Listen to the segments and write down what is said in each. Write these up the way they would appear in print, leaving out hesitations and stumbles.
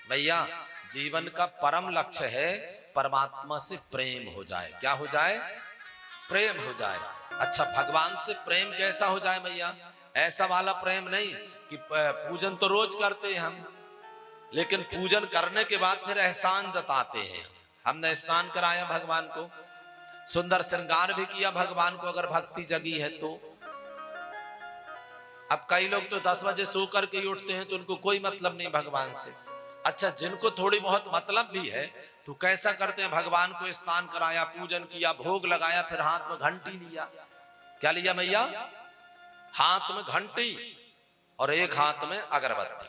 भैया जीवन का परम लक्ष्य है परमात्मा से प्रेम हो जाए। क्या हो जाए? प्रेम हो जाए। अच्छा, भगवान से प्रेम कैसा हो जाए भैया? ऐसा वाला प्रेम नहीं कि पूजन तो रोज करते हैं हम, लेकिन पूजन करने के बाद फिर एहसान जताते हैं। हमने स्नान कराया भगवान को, सुंदर श्रृंगार भी किया भगवान को, अगर भक्ति जगी है तो। अब कई लोग तो 10 बजे सो करके ही उठते हैं, तो उनको कोई मतलब नहीं भगवान से। अच्छा, जिनको थोड़ी बहुत मतलब भी है तो कैसा करते हैं? भगवान को स्नान कराया, पूजन किया, भोग लगाया, फिर हाथ में घंटी लिया। क्या लिया भैया? हाथ में घंटी और एक हाथ में अगरबत्ती,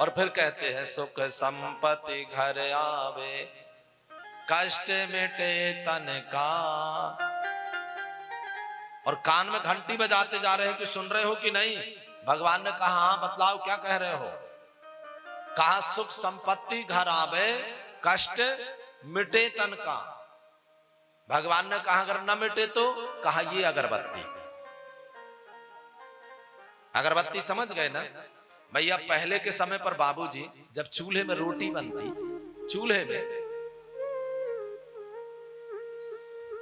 और फिर कहते हैं सुख संपत्ति घर आवे, कष्ट मिटे तन का। और कान में घंटी बजाते जा रहे हैं कि सुन रहे हो कि नहीं? भगवान ने कहा हाँ बतलाओ क्या कह रहे हो। कहा सुख संपत्ति घर आवे, कष्ट मिटे तन का। भगवान ने कहा अगर न मिटे तो कहा ये अगरबत्ती। अगरबत्ती समझ गए ना भैया? पहले के समय पर बाबूजी जब चूल्हे में रोटी बनती, चूल्हे में,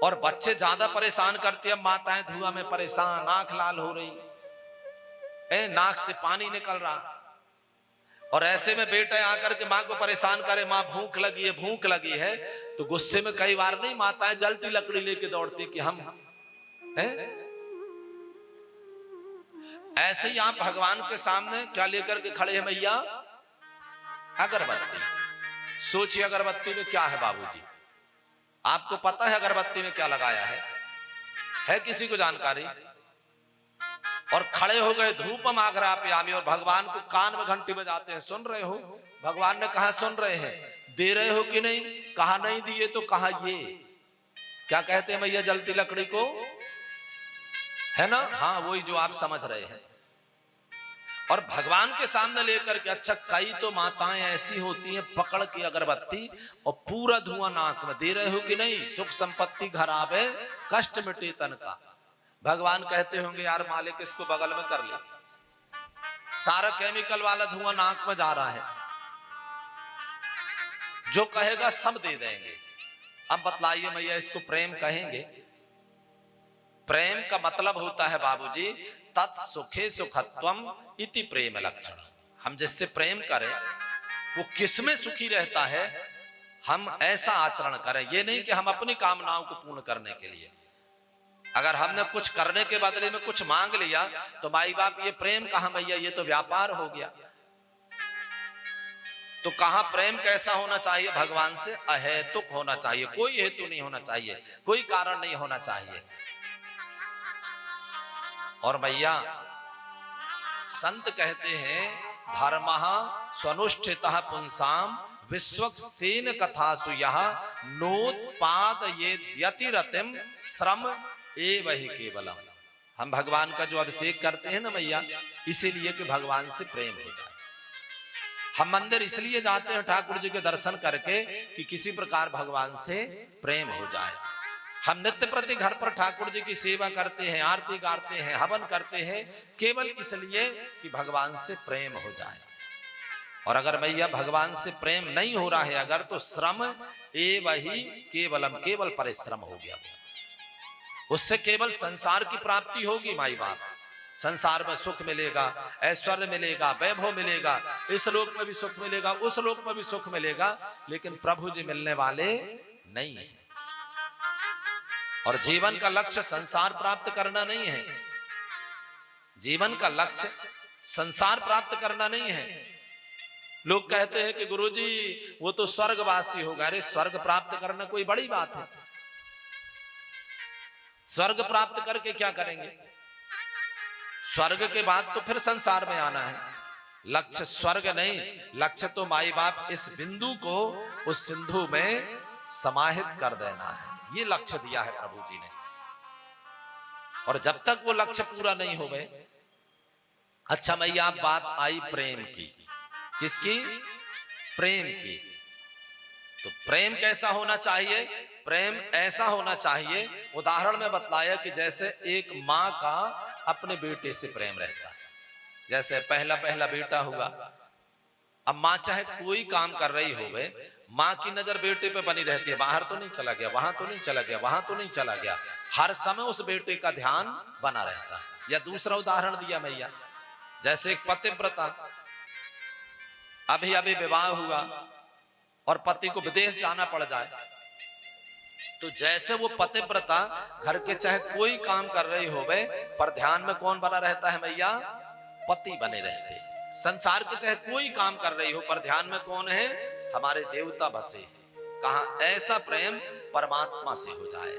और बच्चे ज्यादा परेशान करते, अब माताएं धुआं में परेशान, आंख लाल हो रही, नाक से पानी निकल रहा, और ऐसे में बेटा आकर के माँ को परेशान करे, माँ भूख लगी है, भूख लगी है, तो गुस्से में कई बार नहीं माताएं जलती लकड़ी लेके दौड़ती कि हम हैं। ऐसे ही आप भगवान के सामने क्या लेकर के खड़े हैं भैया? अगरबत्ती। सोचिए अगरबत्ती में क्या है बाबूजी? आपको पता है अगरबत्ती में क्या लगाया है किसी को जानकारी? और खड़े हो गए धूपम आग्रापयामि, और भगवान को कान में घंटी बजाते हैं, सुन रहे हो? भगवान ने कहा सुन रहे हैं। दे रहे हो कि नहीं? कहा नहीं दिए तो कहा ये क्या कहते हैं भैया जलती लकड़ी को, है ना? हाँ वही जो आप समझ रहे हैं। और भगवान के सामने लेकर के, अच्छा कई तो माताएं ऐसी होती हैं पकड़ के अगरबत्ती और पूरा धुआं नाक में। दे रहे हो कि नहीं? सुख संपत्ति घर आवे, कष्ट मिटे तन का। भगवान कहते होंगे यार मालिक इसको बगल में कर ले, सारा केमिकल वाला धुआं नाक में जा रहा है, जो कहेगा सब दे देंगे। अब बतलाइए भैया इसको प्रेम कहेंगे? प्रेम का मतलब होता है बाबूजी तत्सुखे सुखत्वम इति प्रेम लक्षण। हम जिससे प्रेम करें वो किसमें सुखी रहता है, हम ऐसा आचरण करें। ये नहीं कि हम अपनी कामनाओं को पूर्ण करने के लिए, अगर हमने कुछ करने के बदले में कुछ मांग लिया तो माई बाप ये प्रेम कहां भैया? ये तो व्यापार हो गया। तो कहां प्रेम कैसा होना चाहिए? भगवान से अहेतुक होना चाहिए, कोई हेतु नहीं होना चाहिए, कोई कारण नहीं होना चाहिए। और भैया संत कहते हैं धर्मः स्वनुष्ठितः पुंसाम विश्वक्सेन कथासु यः नोत्पादयेद्यतिरतिम श्रम एव हि केवलम। हम भगवान का जो अभिषेक करते हैं ना भैया, इसीलिए कि भगवान से प्रेम हो जाए। हम मंदिर इसलिए जाते हैं ठाकुर जी के दर्शन करके कि किसी प्रकार भगवान से प्रेम हो जाए। हम नित्य प्रति घर पर ठाकुर जी की सेवा करते हैं, आरती गाते हैं, हवन करते हैं, केवल इसलिए कि भगवान से प्रेम हो जाए। और अगर भैया भगवान से प्रेम नहीं हो रहा है अगर, तो श्रम एव हि केवलम, केवल परिश्रम हो गया। उससे केवल संसार की प्राप्ति होगी माई बाप, संसार में सुख मिलेगा, ऐश्वर्य मिलेगा, वैभव मिलेगा, इस लोक में भी सुख मिलेगा, उस लोक में भी सुख मिलेगा, लेकिन प्रभु जी मिलने वाले नहीं है। और जीवन का लक्ष्य संसार प्राप्त करना नहीं है, जीवन का लक्ष्य संसार प्राप्त करना नहीं है। लोग कहते हैं कि गुरुजी वो तो स्वर्गवासी होगा। अरे स्वर्ग प्राप्त करना कोई बड़ी बात है? स्वर्ग प्राप्त करके क्या करेंगे? स्वर्ग के बाद तो फिर संसार में आना है। लक्ष्य स्वर्ग नहीं, लक्ष्य तो माई बाप इस बिंदु को उस सिंधु में समाहित कर देना है, ये लक्ष्य दिया है प्रभु जी ने। और जब तक वो लक्ष्य पूरा नहीं हो गए। अच्छा मैया बात आई प्रेम की, किसकी? प्रेम की। तो प्रेम कैसा होना चाहिए? प्रेम ऐसा होना चाहिए, उदाहरण में बतलाया कि जैसे एक माँ का अपने बेटे से प्रेम रहता है। जैसे पहला पहला बेटा हुआ अब माँ चाहे कोई काम कर रही हो गए, माँ की नजर बेटे पे बनी रहती है, बाहर तो नहीं चला गया, वहां तो नहीं चला गया, वहां तो नहीं चला गया, हर समय उस बेटे का ध्यान बना रहता है। या दूसरा उदाहरण दिया मैया, जैसे एक पतिव्रता, अभी अभी विवाह हुआ और पति को विदेश जाना पड़ जाए, तो जैसे वो पतिव्रता घर के चाहे कोई काम कर रही हो गए, पर ध्यान में कौन बना रहता है मैया? पति बने रहते। संसार के चाहे कोई काम कर रही हो, पर ध्यान में कौन है? हमारे देवता बसे। कहा ऐसा प्रेम परमात्मा से हो जाए।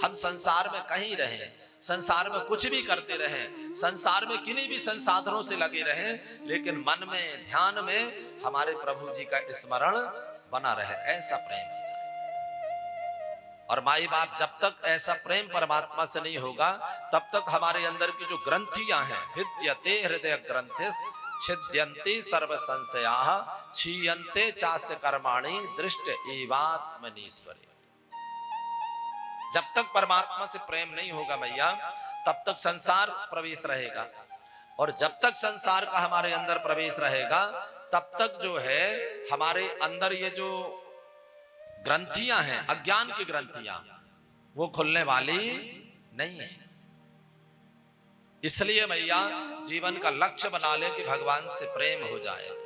हम संसार में कहीं रहें, संसार में कुछ भी करते रहें, संसार में किन्हीं भी संसाधनों से लगे रहें, लेकिन मन में ध्यान में हमारे प्रभु जी का स्मरण बना रहे, ऐसा प्रेम हो जाए। और माई बाप जब तक ऐसा प्रेम परमात्मा से नहीं होगा, तब तक हमारे अंदर की जो ग्रंथियां हैं, भिद्यते हृदय ग्रंथिस छिद्यन्ते सर्व संशयाः क्षीयन्ते चास्य कर्माणि दृष्ट एवात्मनीश्वरे। जब तक परमात्मा से प्रेम नहीं होगा मैया, तब तक संसार प्रवेश रहेगा, और जब तक संसार का हमारे अंदर प्रवेश रहेगा, तब तक जो है हमारे अंदर ये जो ग्रंथियां हैं, अज्ञान की ग्रंथियां, वो खुलने वाली नहीं है। इसलिए मैया जीवन का लक्ष्य बना ले कि भगवान से प्रेम हो जाए।